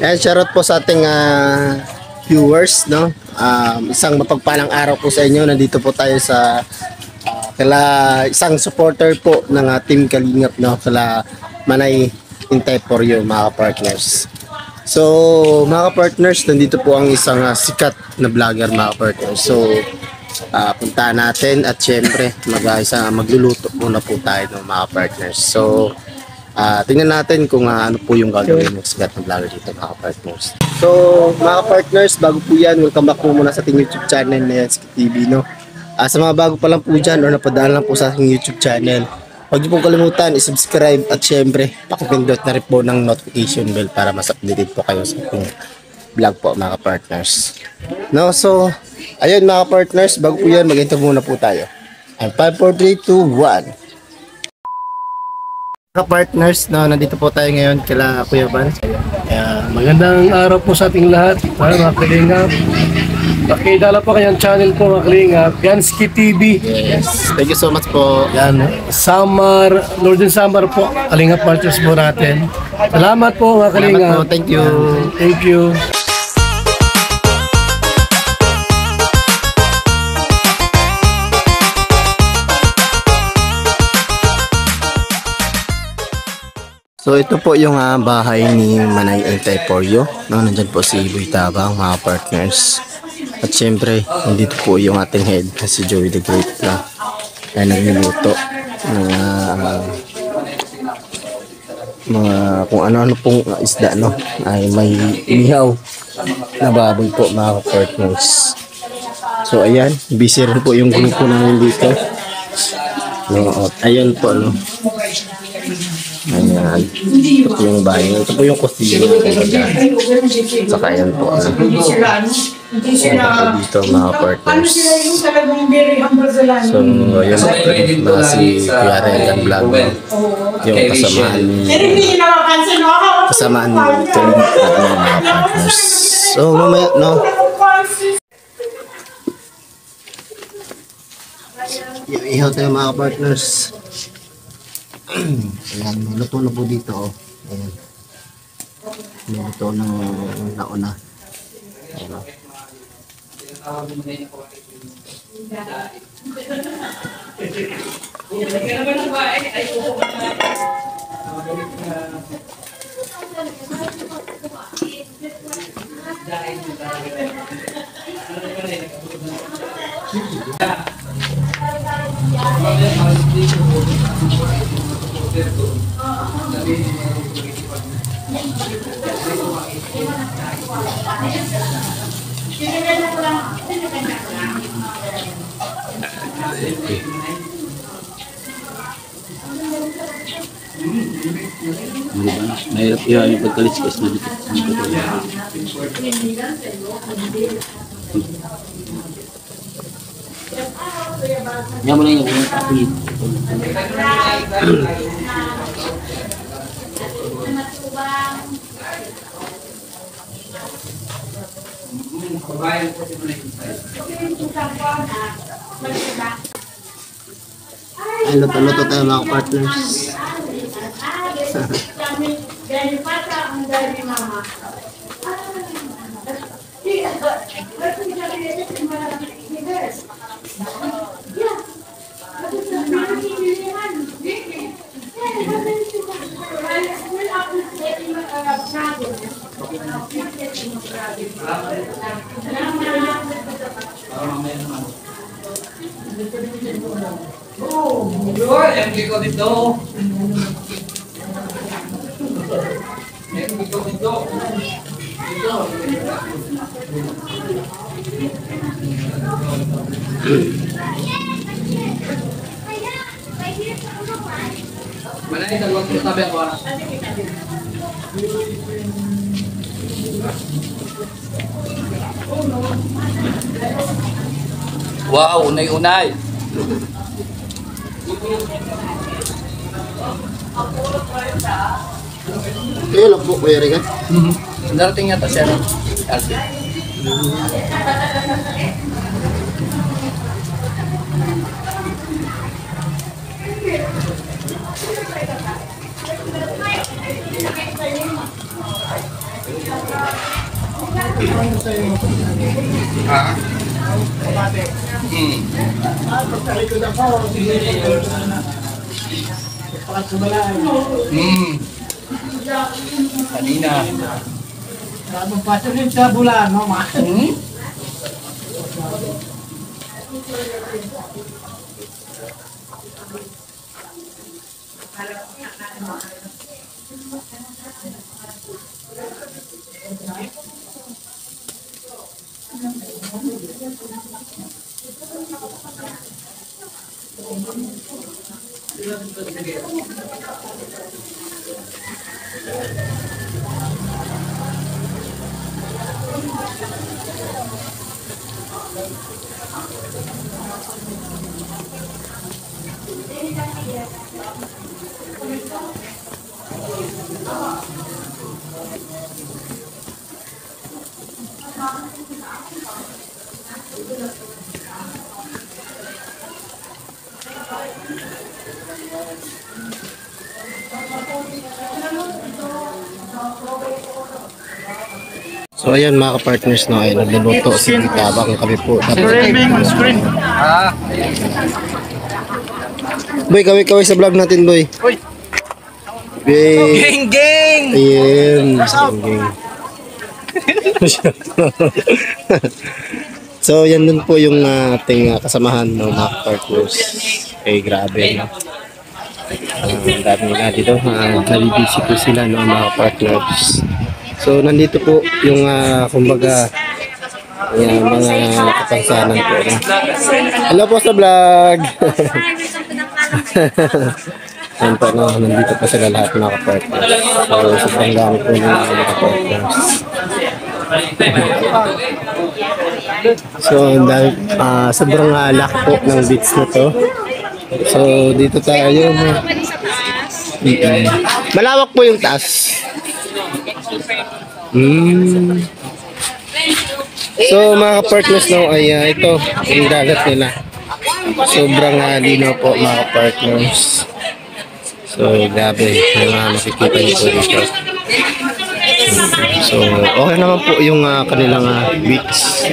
And shoutout po sa ating viewers, no? Isang mapagpalang araw po sa inyo. Nandito po tayo sa isang supporter po ng Team Kalingap, no? Kala Manay Intay for you, mga partners. So, mga partners, nandito po ang isang sikat na vlogger, mga partners. So, puntahan natin at syempre magluluto muna po tayo ng mga partners. So, tingnan natin kung ano po yung gagawin ng sikat na vlogger dito, mga partners. So, mga partners, bago po yan, welcome back po muna sa ating YouTube channel na Yansky TV, no? Sa mga bago pa lang po dyan or napadaan lang po sa ating YouTube channel, huwag niyo pong kalimutan i-subscribe at syempre pakipindot na rin po ng notification bell para mas updated po kayo sa ating vlog po, mga partners. No, so ayun mga partners, bago po yan mag-intro muna po tayo. And 5, 4, 3, 2, 1. Mga partners, no, nandito po tayo ngayon kila Kuya Van. Magandang araw po sa ating lahat, mga kalingap. Pakidala po kanyang channel po, mga kalingap, Yansky TV. Yes, thank you so much po. Yan, summer, Northern Summer po, kalingap partners po natin. Salamat po, mga kalingap. Salamat po, thank you. Thank you. So ito po yung bahay ni Manay Intay for you, no? Nandyan po si Boy Tabang, mga partners. At syempre, nandito po yung ating head na si Joey the Great, na nagluluto ng mga kung ano-ano pong isda, no? Ay may ihaw na baboy po, mga partners. So ayan, busy rin po yung grupo namin dito. No, ayan po, no? Ayan, ito po yung bahay. Ito po yung kusina. Saka ayan po. Dito, mga partners. So, ayan po na si Kuya Regan Vlog. Yung kasamaan ni Kalingap, mga partners. So, mamaya, no? Ihaw tayo, mga partners. Ayan, may luto na po dito, oh. Ayan. May luto ng nauna. Ayan. Mahirap yan yung pagkaliskas na dito. Yan mo na yung kapit. Ay, luto-luto tayo, mga partners. MK ko dito. MK ko dito. Mana ini kalau kita tabi ako. Wow, unay-unay. Kayo lang po, Kuya Regan. Darating yata siya ng Alvin. Kanina. So ayan mga ka-partners, no, ay nagluluto si Tita habang kami po. Boy, kaway-kaway sa vlog natin, boy. Boy. Gang gang! Ayan. Gang. So yan dun po yung ating kasamahan, no, mga ka-partners. Eh, grabe, no. Ang dami nga dito. Nabibisi po sila, no, mga ka-partners. So nandito po yung kumbaga yung mga kapansanan po. No? Hello po sa vlog. Yan po, no? Nandito po sila lahat mga ka-partners. So sobrang dami po yung mga ka-partners. So sobrang halak po ng beach na to. So dito tayo. Malawak po yung taas. So mga ka-partners, no, ay ito yung dagat nila. Sobrang linaw po mga ka-partners. So grabe yung makikita niyo po dito. So okay naman po yung kanilang beach,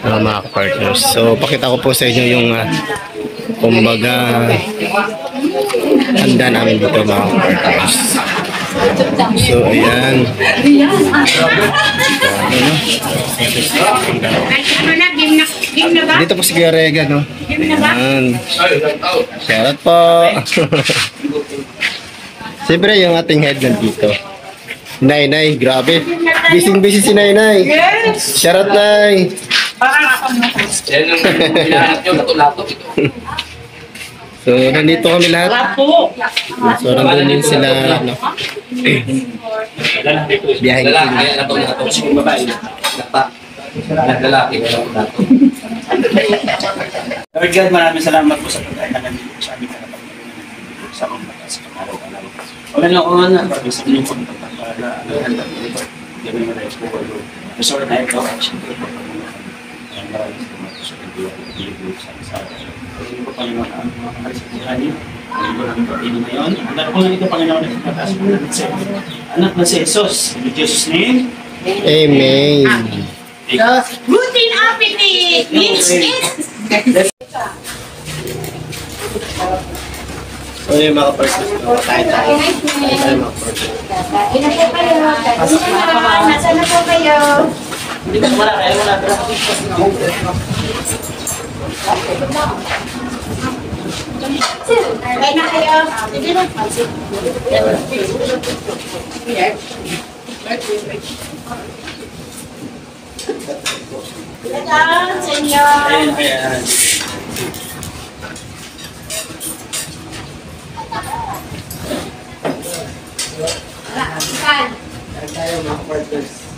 mga ka-partners. So pakita ko po sa inyo yung kumbaga handa namin dito mga ka-partners. So ayan. Dito po si Kuya Rega, no? Ayan. Shoutout po. Siyempre yung ating head nandito. Nay, grabe. Busy si Nay. Shoutout, Nay. Yan yung hinahanap nyo, lato-lato ito. So, nandito kami lahat. So, nandun din sila, no? Biyahe Lalaki, sila. kaya lato-lato. Kasi yung babae, lalaki, lato-lato. Lord God, maraming salamat po sa pagkain na nandito sa aming kapatid sa mga sa pag-araw-araw. Wala na ako nga para sa inyong pagtatang para handa po ito. Gawin mo rin po, Lord. Pastor na ito, action ko po. Ang maraming salamat po sa pag-ibig sa amin. Pagkain po, Panginoon, ang mga kakarisipirahan niyo. Pagkain po namin kapatid ngayon. Ang daro po lang ito, Panginoon, at pagkataas po namin sa inyo. Anak na si Jesus. In Jesus' name. Amen. Routine appetite, which is So, yung mga partners, kain tayo. Kain tayo mga partners. Ina po kayo. Nasaan na po kayo? Kain na kayo. Welcome, senyor. Ayan.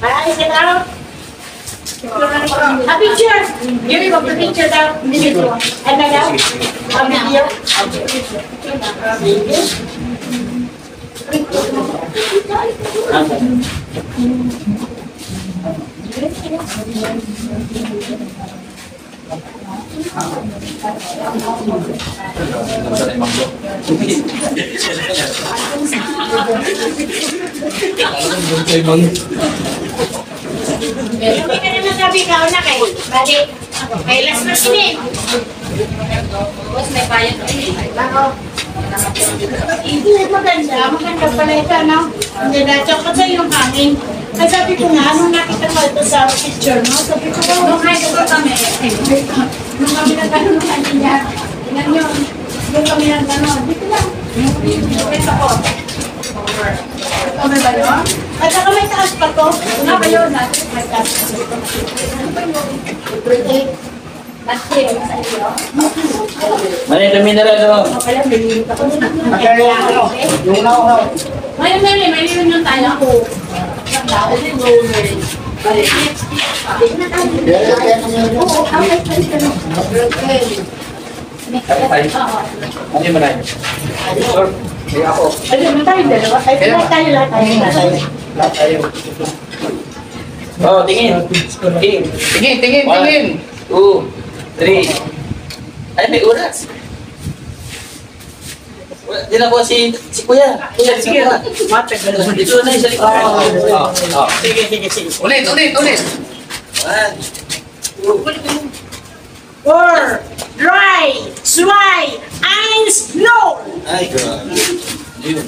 Ay, sit down. A picture. Give me the picture down. And then down. A video. Hindi ka naman sabi ka na kay. Bali, may last na sinin. Boss, may bayad ko eh. Bako. Hindi, maganda pala ito, no? Hindi na, tsaka sa yung hangin. Ay, sabi ko nga, nung nakita ko ito sa picture, no? Sabi ko, nung high school kami, nung kami nagkaroon ng kanina, tingnan nyo, nung kami nagkaroon, dito lang. Ito ko. Ito ba yun? At saka may taas pa to. Nga ba yun? May taas pa to. Ano ba yun? Kasi, sa iyo. Mali na mineral, no? Kaya may limit ako. May limit yung tayo ako. Ano yung malay? Kaya ako. Oh, tingin. Tingin. 2, 3. Ay, may oras. Di na po si Kuya. Kuya, sige. Dito na yung sa likod. Sige. Ulit. 1, 4, 3, 2, 1, no! ay, God. Yun.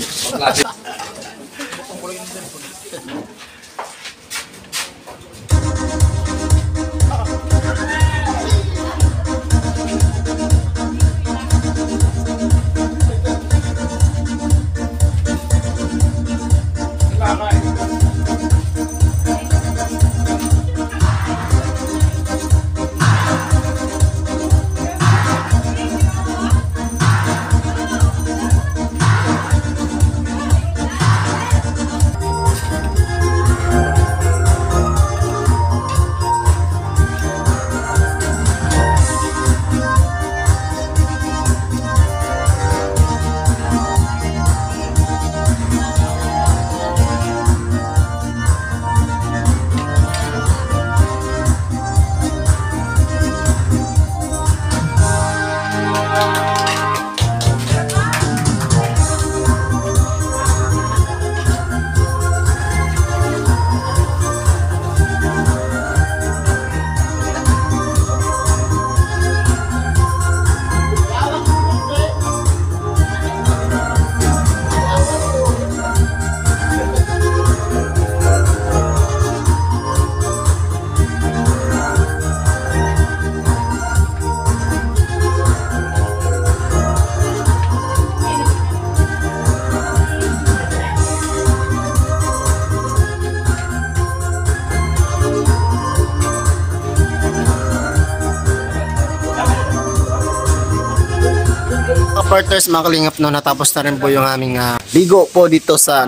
Partners, mga kalingap, no, natapos na rin po yung aming bigo po dito sa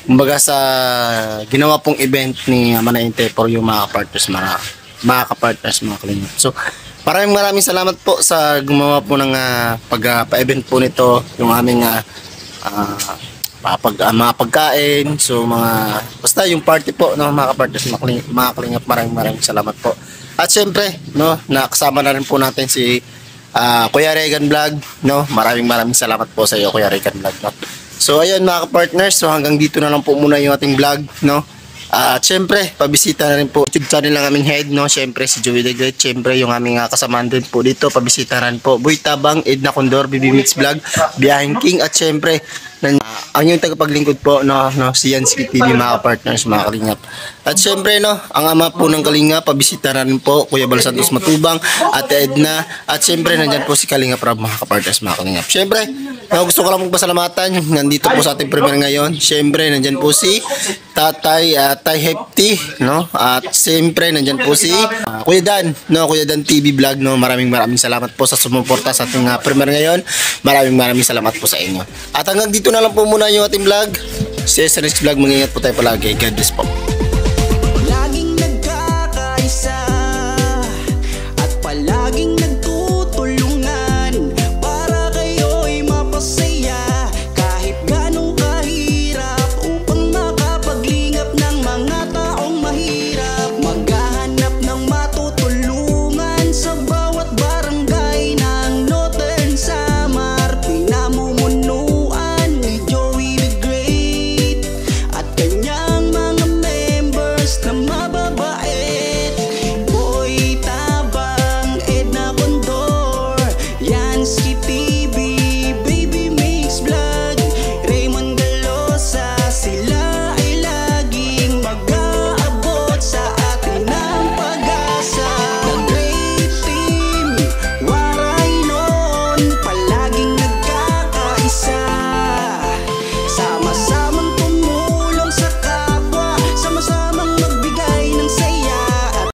kumbaga sa ginawa pong event ni Manainte for yung mga partners, mga kapartners, mga kalingap. So maraming salamat po sa gumawa po ng pagpa-event po nito, yung aming mga pagkain, so basta yung party po, no, mga kapartners, mga kalingap, maraming salamat po. At syempre, no, nakasama na rin po natin si Kuya Regan Vlog, no? Maraming salamat po sa iyo, Kuya Regan Vlog, no? So ayun, mga ka-partners, so hanggang dito na lang po muna yung ating vlog, no? At syempre, pabisita na rin po YouTube channel ng aming head, no? Syempre si Joey the Great, syempre yung aming kasamaan din po dito, pabisita na rin po Boy Tabang, Edna Condor, Bibi Mix Vlog, Biyaheng King, at syempre ang yung tagapaglingkod po, no, si Yansky TV, mga partners, mga kalingap. At syempre, no, ang ama po ng kalingap, pabisita na rin po Kuya Bal Santos Matubang, Ate Edna, at syempre nandyan po si Kalingap Rob, mga partners, mga kalingap. Syempre, gusto ko lang magpasalamatan, nandito po sa ating premiere ngayon. Syempre, nandyan po si Tay Hefty, no, at syempre nandyan po si Kuya Dan, no, Kuya Dan TV Vlog, no. Maraming salamat po sa sumuporta sa ating premiere ngayon. Maraming salamat po sa inyo. At hanggang dito na lang po muna yung ating vlog. Si SRX Vlog, mag-ingat po tayo palagi. God bless po.